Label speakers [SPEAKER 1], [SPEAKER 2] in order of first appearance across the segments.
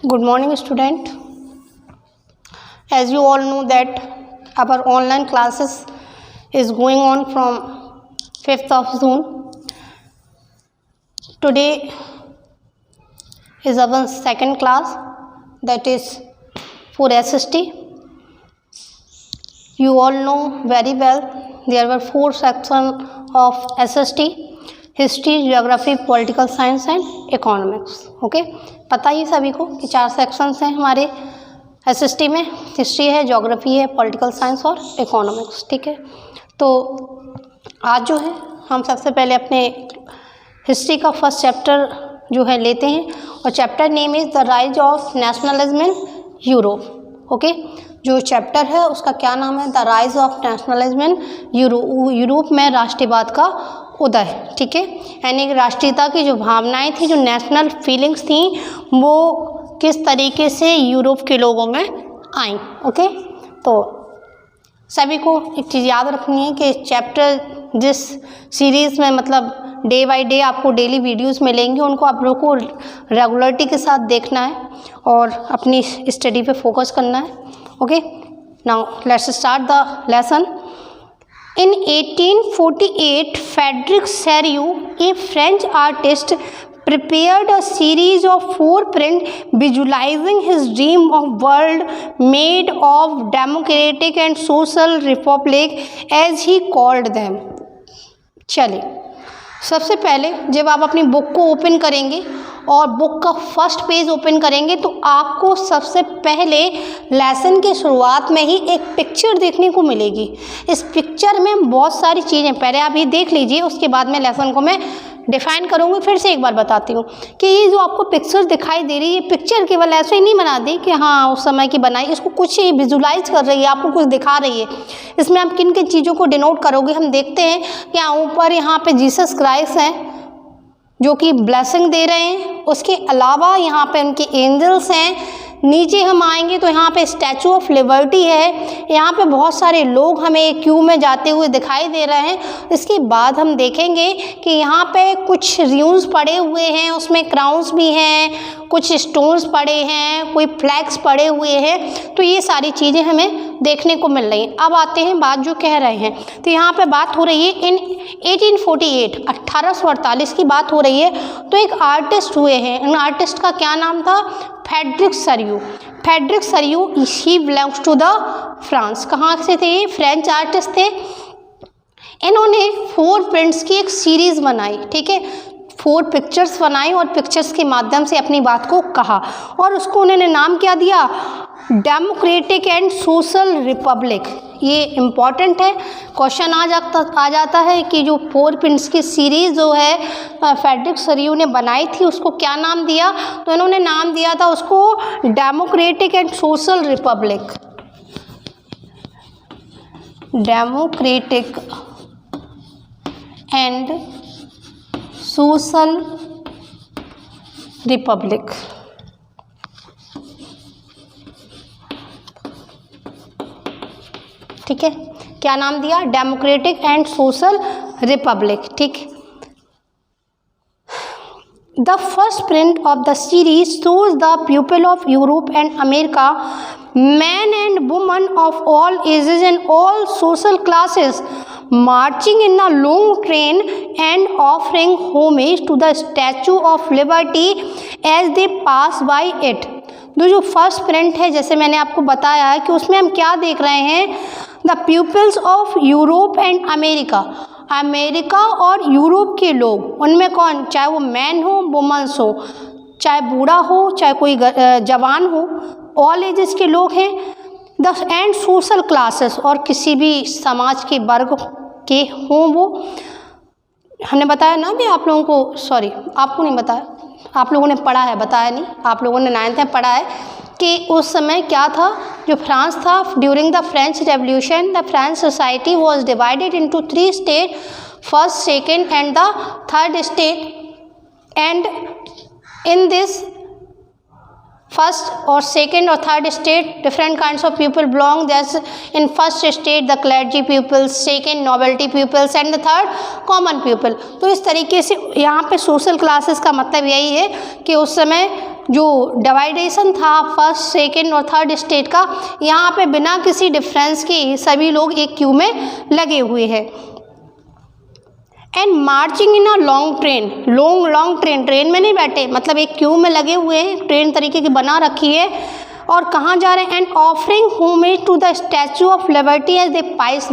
[SPEAKER 1] Good morning, student. As you all know that our online classes is going on from 5th of June. Today is our second class, that is for SST. You all know very well there were 4 sections of SST: history, geography, political science and economics. Okay, पता ही सभी को कि 4 sections हैं हमारे SST में. History है, geography है, political science और इकोनॉमिक्स. ठीक है, तो आज जो है हम सबसे पहले अपने हिस्ट्री का फर्स्ट चैप्टर जो है लेते हैं, और chapter name is the rise of nationalism in Europe. Okay, जो चैप्टर है उसका क्या नाम है? The rise of nationalism in Europe में राष्ट्रीयवाद का उदय. ठीक है, यानी राष्ट्रीयता की जो भावनाएं थी, जो नेशनल फीलिंग्स थी, वो किस तरीके से यूरोप के लोगों में आई. ओके, तो सभी को एक चीज़ याद रखनी है कि चैप्टर जिस सीरीज़ में मतलब डे बाय डे आपको डेली वीडियोस मिलेंगे, उनको आप लोगों को रेगुलरिटी के साथ देखना है और अपनी स्टडी पे फोकस करना है. Okay, now let's start the lesson. In 1848, Frédéric Sérieux, a French artist, prepared a series of 4 prints visualizing his dream of world made of democratic and social republic, as he called them. चलिए, सबसे पहले जब आप अपनी book को open करेंगे और book का फर्स्ट पेज ओपन करेंगे तो आपको सबसे पहले लेसन की शुरुआत में ही एक पिक्चर देखने को मिलेगी. इस पिक्चर में बहुत सारी चीज़ें, पहले आप ये देख लीजिए, उसके बाद में लेसन को मैं डिफ़ाइन करूँगी. फिर से एक बार बताती हूँ कि ये जो आपको पिक्चर दिखाई दे रही है, ये पिक्चर केवल ऐसे ही नहीं बना दी कि हाँ उस समय की बनाई, इसको कुछ ही विजुलाइज कर रही है, आपको कुछ दिखा रही है. इसमें आप किन किन चीज़ों को डिनोट करोगे, हम देखते हैं कि ऊपर यहाँ पे जीसस क्राइस्ट हैं जो कि ब्लेसिंग दे रहे हैं. उसके अलावा यहाँ पे उनके एंजल्स हैं. नीचे हम आएंगे तो यहाँ पे स्टैचू ऑफ लिबर्टी है. यहाँ पे बहुत सारे लोग हमें क्यू में जाते हुए दिखाई दे रहे हैं. इसके बाद हम देखेंगे कि यहाँ पे कुछ रियून्स पड़े हुए हैं, उसमें क्राउन्स भी हैं, कुछ स्टोन्स पड़े हैं, कोई फ्लैग्स पड़े हुए हैं. तो ये सारी चीज़ें हमें देखने को मिल रही हैं. अब आते हैं बात जो कह रहे हैं, तो यहाँ पे बात हो रही है इन 1848 1848 की बात हो रही है. तो एक आर्टिस्ट हुए हैं, उन आर्टिस्ट का क्या नाम था? Frederic Sorrieu. Frederic Sorrieu, he belongs to the France. कहाँ से थे ये? फ्रेंच आर्टिस्ट थे. इन्होंने 4 प्रिंट्स की एक सीरीज़ बनाई. ठीक है, 4 पिक्चर्स बनाई और पिक्चर्स के माध्यम से अपनी बात को कहा, और उसको उन्होंने नाम क्या दिया? Democratic and social Republic. ये इम्पॉर्टेंट है, क्वेश्चन आ जाता है कि जो 4 प्रिंट्स की सीरीज़ जो है फ्रेडरिक सरियू ने बनाई थी, उसको क्या नाम दिया? तो इन्होंने नाम दिया था उसको democratic and social republic. Democratic and social republic. ठीक है, क्या नाम दिया? Democratic and social republic. ठीक, the first print of the series shows the people of Europe and America, men and women of all ages and all social classes, marching in a long train and offering homage to the Statue of Liberty as they pass by it. जो first print है, जैसे मैंने आपको बताया है कि उसमें हम क्या देख रहे हैं? The peoples of Europe and America, America और यूरोप के लोग, उनमें कौन, चाहे वो मैन हो, वुमेन्स हो, चाहे बूढ़ा हो, चाहे कोई जवान हो, ऑल एजेस के लोग हैं. द एंड सोशल क्लासेस, और किसी भी समाज के वर्ग के हों वो. हमने बताया ना भी आप लोगों को, सॉरी आपको नहीं बताया, आप लोगों ने पढ़ा है, बताया नहीं, आप लोगों ने 9th में पढ़ा है कि उस समय क्या था, जो फ्रांस था, during the French revolution the French society was divided into 3 state, first, second and the third state. And in this first or second or third state, different kinds of people belong. There's in first state the clergy pupils, second nobility pupils and the third common people. तो इस तरीके से यहाँ पे social classes का मतलब यही है कि उस समय जो डिवाइडेशन था फर्स्ट, सेकेंड और थर्ड स्टेट का, यहाँ पे बिना किसी डिफरेंस के सभी लोग एक क्यू में लगे हुए हैं। And marching in a long train, long train, train में नहीं बैठे, मतलब एक क्यू में लगे हुए हैं, ट्रेन तरीके की बना रखी है। और कहाँ जा रहे हैं? And offering homage to the Statue of Liberty as they pass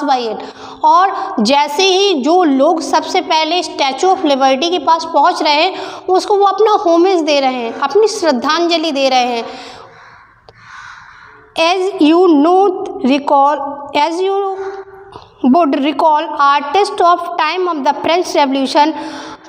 [SPEAKER 1] by it. और जैसे ही जो लोग सबसे पहले स्टैचू ऑफ लिबर्टी के पास पहुँच रहे हैं, उसको वो अपना होमेज दे रहे हैं, अपनी श्रद्धांजलि दे रहे हैं। As you would recall, artist of time of the French Revolution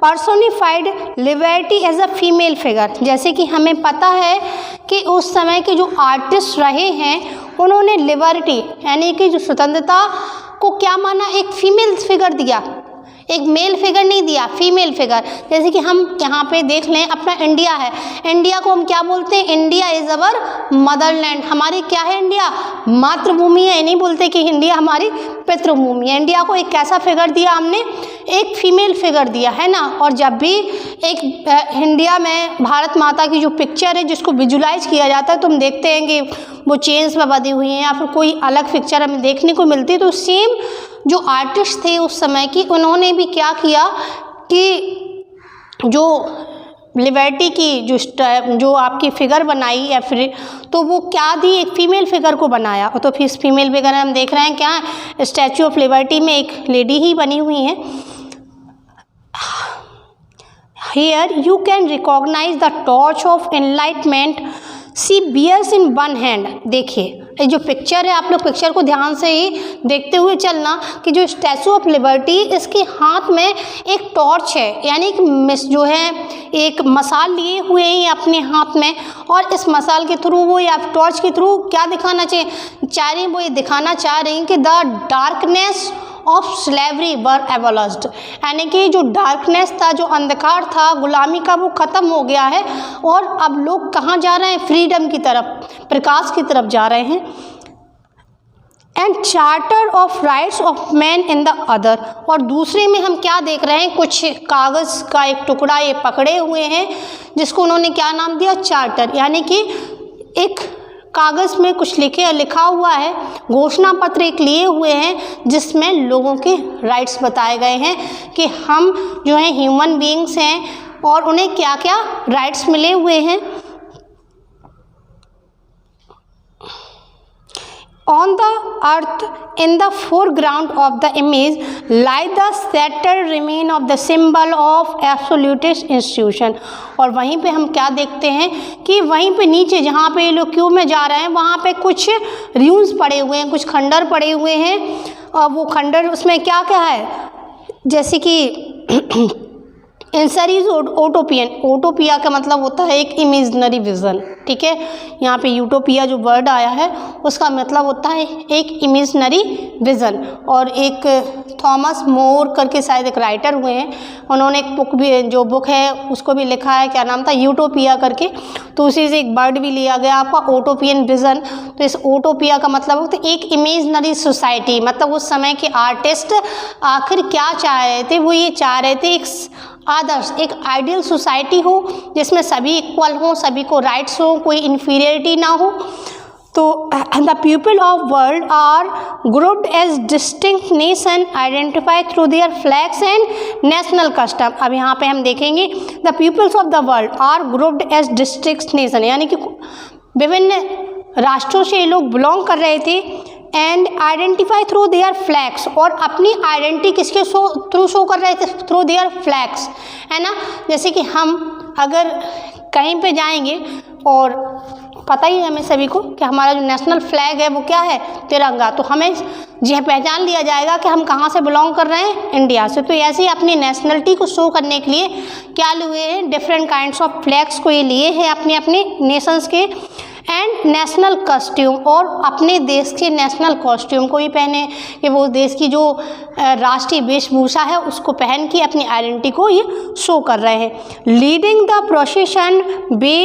[SPEAKER 1] personified liberty as a female figure। जैसे कि हमें पता है कि उस समय के जो आर्टिस्ट रहे हैं, उन्होंने लिबर्टी यानी कि जो स्वतंत्रता को क्या माना? एक फीमेल फिगर दिया, एक मेल फिगर नहीं दिया, फीमेल फिगर। जैसे कि हम यहाँ पे देख लें, अपना इंडिया है, इंडिया को हम क्या बोलते हैं? India is our Motherland. हमारी क्या है? इंडिया मातृभूमि है। ये नहीं बोलते कि इंडिया हमारी पितृभूमि है। इंडिया को एक कैसा फिगर दिया हमने? एक फीमेल फिगर दिया, है ना। और जब भी एक इंडिया में भारत माता की जो पिक्चर है जिसको विजुलाइज किया जाता है, तो हम देखते हैं कि वो चेन्स में बंधी हुई हैं या फिर कोई अलग पिक्चर हमें देखने को मिलती है। तो सेम जो आर्टिस्ट थे उस समय की, उन्होंने भी क्या किया कि जो लिबर्टी की जो आपकी फिगर बनाई या फिर, तो वो क्या दी? एक फीमेल फिगर को बनाया। तो फिर इस फीमेल फिगर हम देख रहे हैं क्या? स्टैचू ऑफ लिबर्टी में एक लेडी ही बनी हुई है। Here you can recognise the torch of enlightenment she bears in one hand. देखिए ये जो पिक्चर है, आप लोग पिक्चर को ध्यान से ही देखते हुए चलना कि जो स्टैचू ऑफ लिबर्टी, इसके हाथ में एक टॉर्च है, यानी कि जो है एक मसाल लिए हुए हैं अपने हाथ में। और इस मसाल के थ्रू वो या टॉर्च के थ्रू क्या दिखाना चाह रही हैं? वो ये दिखाना चाह रही हैं कि द डार्कनेस ऑफ स्लेवरी वर एबोलिश्ड, यानी कि जो डार्कनेस था, जो अंधकार था, गुलामी का, वो ख़त्म हो गया है। और अब लोग कहाँ जा रहे हैं? फ्रीडम की तरफ, प्रकाश की तरफ जा रहे हैं। And charter of rights of man in the other. और दूसरे में हम क्या देख रहे हैं? कुछ कागज़ का एक टुकड़ा ये पकड़े हुए हैं, जिसको उन्होंने क्या नाम दिया? चार्टर, यानी कि एक कागज़ में कुछ लिखा हुआ है, घोषणा पत्र एक लिए हुए हैं, जिसमें लोगों के राइट्स बताए गए हैं कि हम जो हैं ह्यूमन बीइंग्स हैं और उन्हें क्या क्या राइट्स मिले हुए हैं। On the earth, in the foreground of the image, lie the shattered remain of the symbol of absolutist institution। और वहीं पे हम क्या देखते हैं कि वहीं पे नीचे जहाँ पे ये लोग क्यू में जा रहे हैं, वहाँ पे कुछ ruins पड़े हुए हैं, कुछ खंडर पड़े हुए हैं। और वो खंडर, उसमें क्या क्या है? जैसे कि इंसरीज ओटोपियन, ओटोपिया का मतलब होता है एक इमेजनरी विज़न, ठीक है। यहाँ पे यूटोपिया जो वर्ड आया है उसका मतलब होता है एक इमेजनरी विज़न। और एक थॉमस मोर करके शायद एक राइटर हुए हैं, उन्होंने एक बुक भी, जो बुक है उसको भी लिखा है, क्या नाम था? यूटोपिया करके। तो उसी से एक वर्ड भी लिया गया आपका ओटोपियन विज़न। तो इस ओटोपिया का मतलब होता है एक इमेजनरी सोसाइटी, मतलब उस समय के आर्टिस्ट आखिर क्या चाह रहे थे? वो ये चाह रहे थे एक आदर्श, एक आइडियल सोसाइटी हो जिसमें सभी इक्वल हो, सभी को राइट्स हो, कोई इन्फीरियरिटी ना हो। तो the people of world are grouped as distinct nation identify through their flags and national custom. अब यहाँ पे हम देखेंगे the peoples of the world are grouped as district nation, यानी कि विभिन्न राष्ट्रों से ये लोग बिलोंग कर रहे थे। And identify through their flags, और अपनी आइडेंटिटी किसके थ्रू शो कर रहे थे? थ्रू देयर फ्लैग्स, है ना। जैसे कि हम अगर कहीं पे जाएंगे, और पता ही है हमें सभी को कि हमारा जो नेशनल फ्लैग है वो क्या है? तिरंगा। तो हमें यह पहचान लिया जाएगा कि हम कहाँ से बिलोंग कर रहे हैं? इंडिया से। तो ऐसे ही अपनी नेशनलिटी को शो करने के लिए क्या लिए हैं? डिफरेंट काइंड्स ऑफ फ्लैग्स को ये लिए हैं अपने अपने नेशंस के। एंड नेशनल कॉस्ट्यूम, और अपने देश के नेशनल कॉस्ट्यूम को ही पहने, कि वो देश की जो राष्ट्रीय वेशभूषा है उसको पहन के अपनी आइडेंटिटी को ये शो कर रहे हैं। Leading the procession way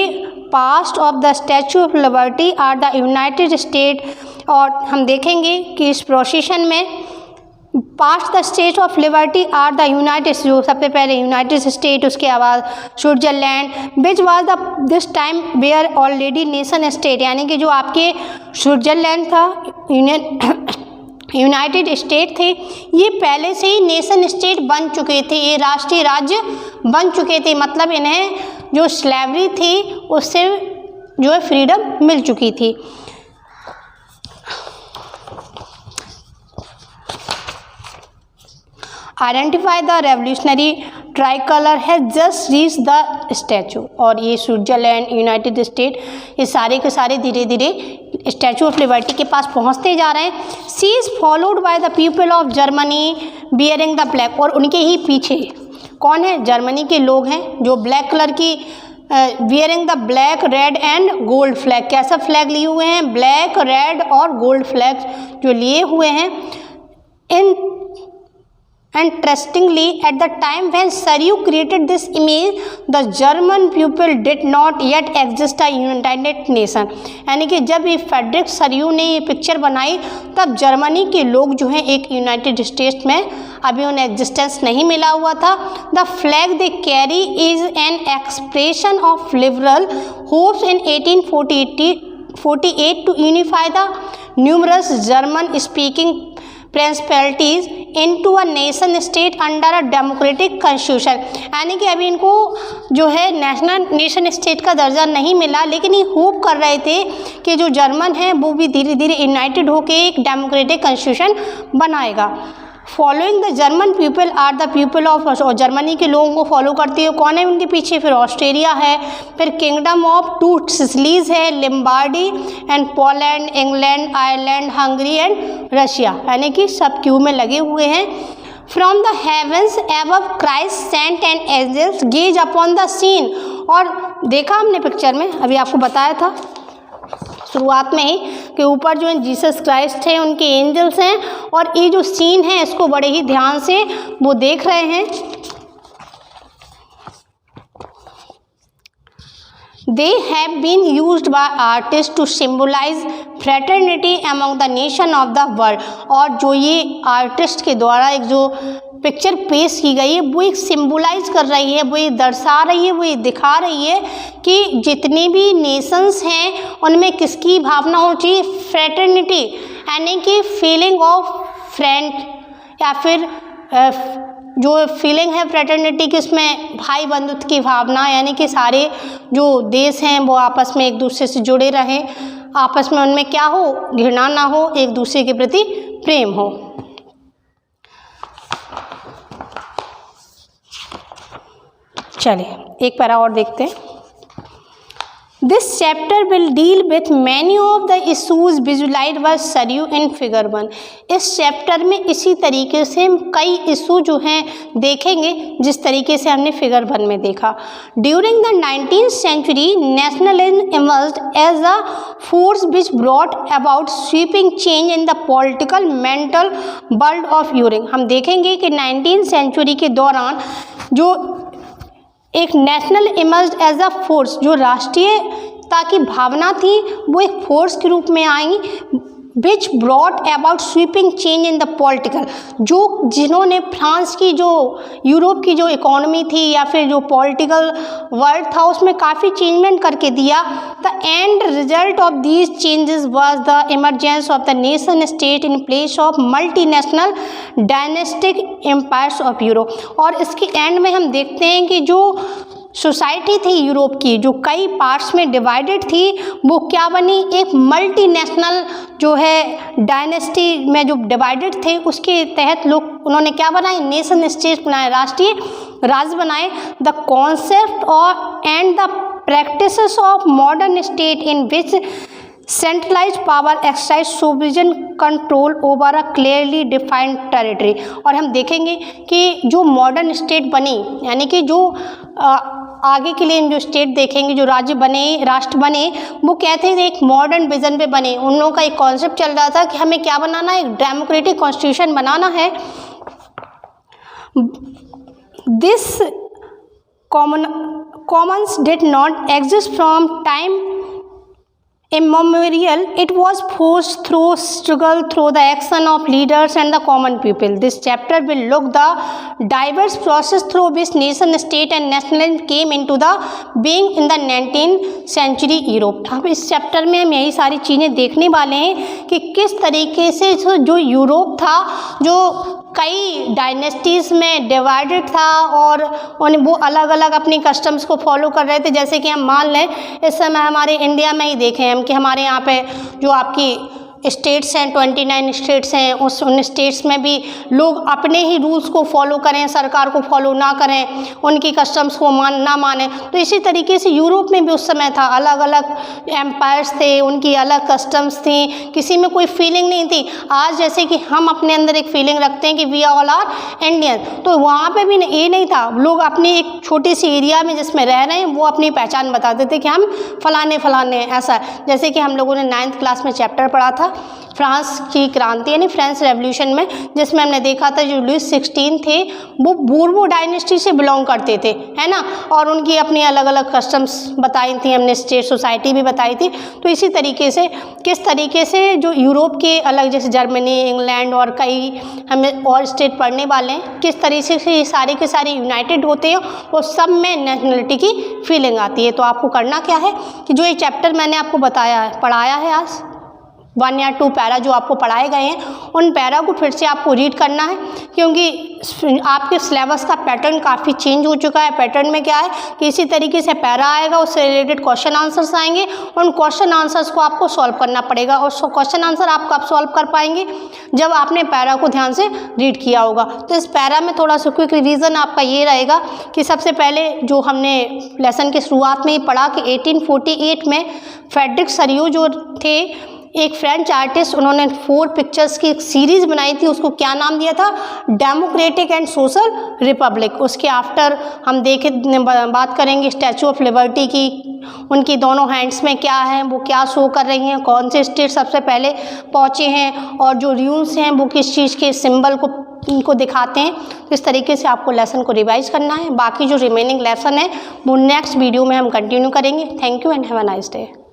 [SPEAKER 1] past of the Statue of liberty are the United State. और हम देखेंगे कि इस प्रोसेशन में past the state of liberty are the United State, जो सबसे पहले यूनाइटेड स्टेट, उसके बाद Switzerland, which was the this time were already nation state, यानी कि जो आपके स्विट्जरलैंड था, यूनाइटेड स्टेट थे, ये पहले से ही नेशन स्टेट बन चुके थे, ये राष्ट्रीय राज्य बन चुके थे, मतलब इन्हें जो स्लेवरी थी उससे जो है फ्रीडम मिल चुकी थी। Identify the revolutionary tricolour has just reach the statue, और ये स्विट्जरलैंड, यूनाइटेड स्टेट, ये सारे के सारे धीरे धीरे स्टैचू ऑफ लिबर्टी के पास पहुंचते जा रहे हैं। She is followed by the people of Germany bearing the black, और उनके ही पीछे कौन है, जर्मनी के लोग हैं जो ब्लैक कलर की bearing the black red and gold flag, कैसा फ्लैग लिए हुए हैं, ब्लैक रेड और गोल्ड फ्लैग जो लिए हुए हैं। Interestingly, at the time when Saryu created this image, the German people did not yet exist a united nation, यानी कि जब ये फेडरिक सरयू ने ये पिक्चर बनाई तब जर्मनी के लोग जो हैं एक यूनाइटेड स्टेट्स में अभी उन्हें एग्जिस्टेंस नहीं मिला हुआ था। The flag they carry is an expression of liberal hopes in 1848 to unify the numerous German speaking principalities into a nation state under a democratic constitution, यानी कि अभी इनको जो है नेशन स्टेट का दर्जा नहीं मिला, लेकिन ये होप कर रहे थे कि जो जर्मन है वो भी धीरे धीरे यूनाइटेड होकर एक डेमोक्रेटिक कॉन्स्टिट्यूशन बनाएगा। Following the German people are the people of, और जर्मनी के लोगों को फॉलो करती है कौन है उनके पीछे, फिर ऑस्ट्रेलिया है, फिर किंगडम ऑफ टू सिसिलीज है, Lombardy and Poland, England, Ireland, Hungary and Russia, यानी कि सब क्यू में लगे हुए हैं। From the heavens above Christ saints and angels gaze upon the scene, और देखा हमने पिक्चर में, अभी आपको बताया था शुरुआत में ही कि ऊपर जो है जीसस क्राइस्ट है, उनके एंजल्स हैं, और ये जो सीन है इसको बड़े ही ध्यान से वो देख रहे हैं। They have been used by artists to symbolize fraternity among the nation of the world, और जो ये आर्टिस्ट के द्वारा एक जो पिक्चर पेश की गई है वो एक सिम्बोलाइज कर रही है, वो ये दर्शा रही है, वो ये दिखा रही है कि जितने भी नेशंस हैं उनमें किसकी भावना होनी चाहिए, फ्रेटर्निटी, यानी कि फीलिंग ऑफ फ्रेंड, या फिर जो फीलिंग है फ्रेटर्निटी की उसमें भाई बंधुत्व की भावना, यानी कि सारे जो देश हैं वो आपस में एक दूसरे से जुड़े रहें, आपस में उनमें क्या हो, घृणा ना हो, एक दूसरे के प्रति प्रेम हो। चलिए एक पैरा और देखते हैं। This chapter will deal with many of the issues visualised by Sorrieu in figure 1। इस चैप्टर में इसी तरीके से हम कई इशू जो हैं देखेंगे जिस तरीके से हमने फिगर 1 में देखा। During the 19th century nationalism emerged as a force which brought about sweeping change in the political mental world of Europe. हम देखेंगे कि 19th सेंचुरी के दौरान जो एक national emerge as a force, जो राष्ट्रीयता की भावना थी वो एक फोर्स के रूप में आई, which brought about sweeping change in the political, जो जिन्होंने फ्रांस की जो यूरोप की जो इकोनॉमी थी या फिर जो पॉलिटिकल वर्ल्ड था उसमें काफ़ी चेंजमेंट करके दिया। The end result of these changes was the emergence of the nation state in place of multinational dynastic empires of Europe. और इसके एंड में हम देखते हैं कि जो सोसाइटी थी यूरोप की, जो कई पार्ट्स में डिवाइडेड थी, वो क्या बनी, एक मल्टीनेशनल जो है डायनेस्टी में जो डिवाइडेड थे उसके तहत लोग उन्होंने क्या बनाए, नेशन स्टेट बनाए, राष्ट्रीय राज्य बनाए। द कॉन्सेप्ट और and the practices of modern state in which centralise power exercise supervision control over a clearly defined territory. और हम देखेंगे कि जो मॉडर्न स्टेट बनी, यानी कि जो आगे के लिए जो स्टेट देखेंगे, जो राज्य बने, राष्ट्र बने, वो कहते थे एक मॉडर्न विजन पे बने। उन लोगों का एक कॉन्सेप्ट चल रहा था कि हमें क्या बनाना है, एक डेमोक्रेटिक कॉन्स्टिट्यूशन बनाना है। This Commons did not exist from time A memorial, it was forged through struggle, through the action of leaders and the common people. This chapter will look the diverse process through which nation, state and nationalism came into the being in the 19th century Europe. अब इस chapter में हम यही सारी चीज़ें देखने वाले हैं कि किस तरीके से जो यूरोप था, जो कई डायनेस्टीज़ में डिवाइडेड था और वो अलग अलग अपनी कस्टम्स को फॉलो कर रहे थे। जैसे कि हम मान लें इस समय हमारे इंडिया में ही देखें हम कि हमारे यहाँ पे जो आपकी स्टेट्स हैं 29 स्टेट्स हैं, उन स्टेट्स में भी लोग अपने ही रूल्स को फॉलो करें, सरकार को फॉलो ना करें, उनकी कस्टम्स को ना माने। तो इसी तरीके से यूरोप में भी उस समय था, अलग अलग एम्पायर्स थे, उनकी अलग कस्टम्स थी, किसी में कोई फीलिंग नहीं थी। आज जैसे कि हम अपने अंदर एक फीलिंग रखते हैं कि वी ऑल आर इंडियन, तो वहाँ पर भी ये नहीं था। लोग अपनी एक छोटी सी एरिया में जिसमें रह रहे हैं वो अपनी पहचान बताते थे कि हम फलाने ऐसा। जैसे कि हम लोगों ने 9th क्लास में चैप्टर पढ़ा था फ्रांस की क्रांति यानी फ्रेंच रेवोल्यूशन में, जिसमें हमने देखा था जो लुइस 16 थे वो बूर्बो डायनेस्टी से बिलोंग करते थे, है ना, और उनकी अपनी अलग अलग कस्टम्स बताई थी, हमने स्टेट सोसाइटी भी बताई थी। तो इसी तरीके से किस तरीके से जो यूरोप के अलग जैसे जर्मनी, इंग्लैंड और कई हमें और स्टेट पढ़ने वाले हैं, किस तरीके से ये सारे के सारे यूनाइटेड होते हैं और सब में नेशनलिटी की फीलिंग आती है। तो आपको करना क्या है कि जो ये चैप्टर मैंने आपको पढ़ाया है आज 1 या 2 पैरा जो आपको पढ़ाए गए हैं, उन पैरा को फिर से आपको रीड करना है, क्योंकि आपके सिलेबस का पैटर्न काफ़ी चेंज हो चुका है। पैटर्न में क्या है कि इसी तरीके से पैरा आएगा, उससे रिलेटेड क्वेश्चन आंसर्स आएंगे, उन क्वेश्चन आंसर्स को आपको सॉल्व करना पड़ेगा। और क्वेश्चन आंसर आप कब सॉल्व कर पाएंगे, जब आपने पैरा को ध्यान से रीड किया होगा। तो इस पैरा में थोड़ा सा क्विक रिवीजन आपका ये रहेगा कि सबसे पहले जो हमने लेसन की शुरुआत में ही पढ़ा कि 1848 में फ्रेडरिक सरियो जो थे एक फ्रेंच आर्टिस्ट, उन्होंने 4 पिक्चर्स की एक सीरीज़ बनाई थी, उसको क्या नाम दिया था, डेमोक्रेटिक एंड सोशल रिपब्लिक। उसके आफ्टर हम बात करेंगे स्टैचू ऑफ लिबर्टी की, उनकी दोनों हैंड्स में क्या है, वो क्या शो कर रही हैं, कौन से स्टेट सबसे पहले पहुँचे हैं और जो रूल्स हैं वो किस चीज़ के सिंबल को दिखाते हैं। तो इस तरीके से आपको लेसन को रिवाइज करना है। बाकी जो रिमेनिंग लेसन है वो नेक्स्ट वीडियो में हम कंटिन्यू करेंगे। Thank you and have a nice day.